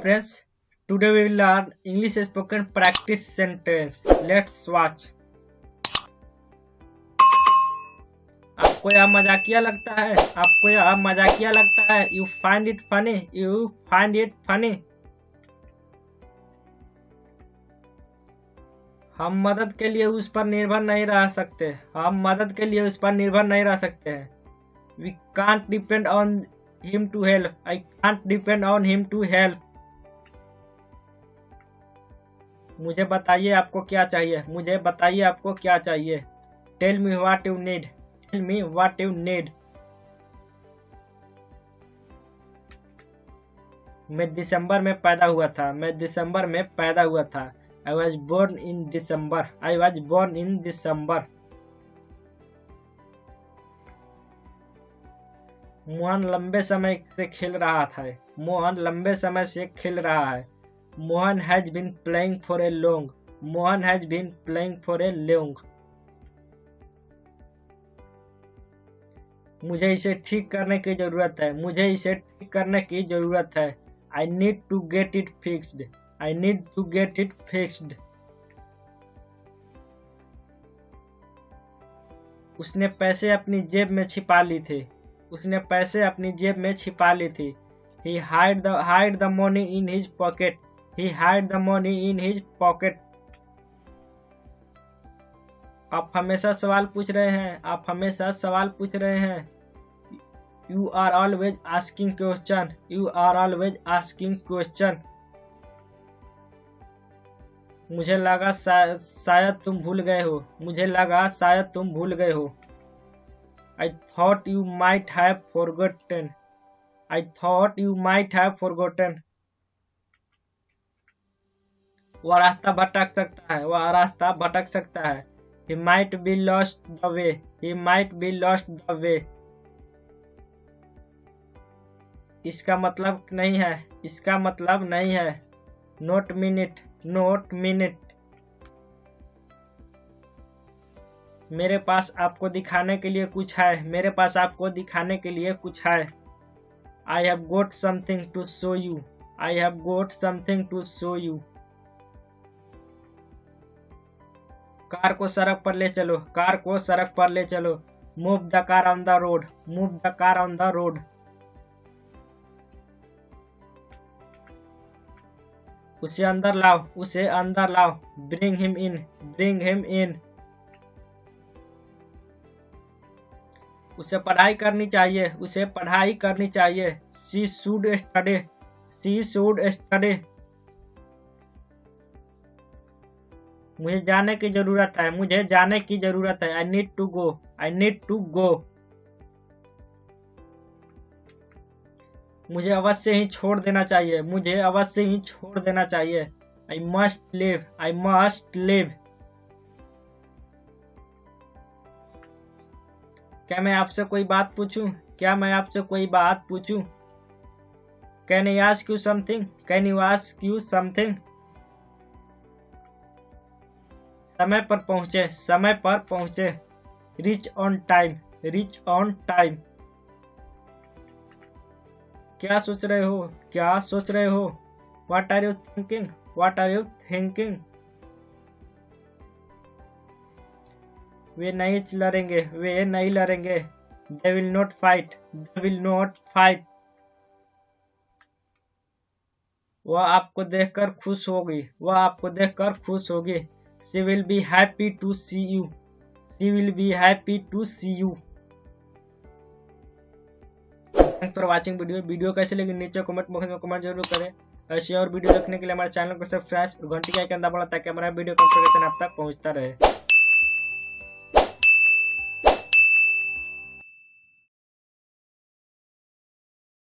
friends, today we will learn English spoken practice sentence. Let's watch. आपको यह मजाकिया लगता है? आपको यह मजाकिया लगता है? You find it funny? You find it funny? हम मदद के लिए उस पर निर्भर नहीं रह सकते. हम मदद के लिए उस पर निर्भर नहीं रह सकते हैं. We can't depend on him to help. I can't depend on him to help. मुझे बताइए आपको क्या चाहिए. मुझे बताइए आपको क्या चाहिए. Tell me what you need. Tell me what you need. मैं दिसंबर में पैदा हुआ था. मैं दिसंबर में पैदा हुआ था. I was born in December. I was born in December. Mohan लंबे समय से खेल रहा था. मोहन लंबे समय से खेल रहा है. Mohan has been playing for a long. Mohan has been playing for a long. मुझे इसे ठीक करने की जरूरत है. मुझे इसे ठीक करने की जरूरत है. I need to get it fixed. I need to get it fixed. उसने पैसे अपनी जेब में छिपा ली थी. उसने पैसे अपनी जेब में छिपा ली थी. He hid the money in his pocket. He hid the money in his pocket. आप हमेशा सवाल पूछ रहे हैं. आप हमेशा सवाल पूछ रहे हैं. You are always asking question. You are always asking question. मुझे लगा शायद तुम भूल गए हो. मुझे लगा शायद तुम भूल गए हो. I thought you might have forgotten. I thought you might have forgotten. वह रास्ता भटक सकता है. वह रास्ता भटक सकता है. He might be lost the way. He might be lost the way. इसका मतलब नहीं है. इसका मतलब नहीं है. Not minute. Not minute. मेरे पास आपको दिखाने के लिए कुछ है. मेरे पास आपको दिखाने के लिए कुछ है. I have got something to show you. I have got something to show you. Car को सड़क पर ले चलो. कार को सड़क पर ले चलो. Move the car on the road. Move the car on the road. उसे अंदर लाओ. उसे अंदर लाओ. Bring him in. Bring him in. उसे पढ़ाई करनी चाहिए. उसे पढ़ाई करनी चाहिए. She should study. She should study. मुझे जाने की जरूरत है. मुझे जाने की जरूरत है. I need to go. I need to go. मुझे अवश्य ही छोड़ देना चाहिए. मुझे अवश्य ही छोड़ देना चाहिए. I must leave. I must leave. क्या मैं आपसे कोई बात पूछूं? क्या मैं आपसे कोई बात पूछूं? Can I ask you something? Can you ask you something? समय पर पहुंचे. समय पर पहुंचे. Reach on time. Reach on time. क्या सोच रहे हो? क्या सोच रहे हो? What are you thinking? What are you thinking? वे नहीं लड़ेंगे. वे नहीं लड़ेंगे. They will not fight. They will not fight. वह आपको देखकर खुश होगी. वह आपको देखकर खुश होगी. She will be happy to see you. She will be happy to see you. Thanks for watching video. Video कैसे लगी नीचे कमेंट बॉक्स में कमेंट जरूर करें. ऐसे और वीडियो देखने के लिए हमारे चैनल को सब्सक्राइब और घंटी का आइकन दबाना ताकि हमारा वीडियो नोटिफिकेशन आप तक पहुंचता रहे.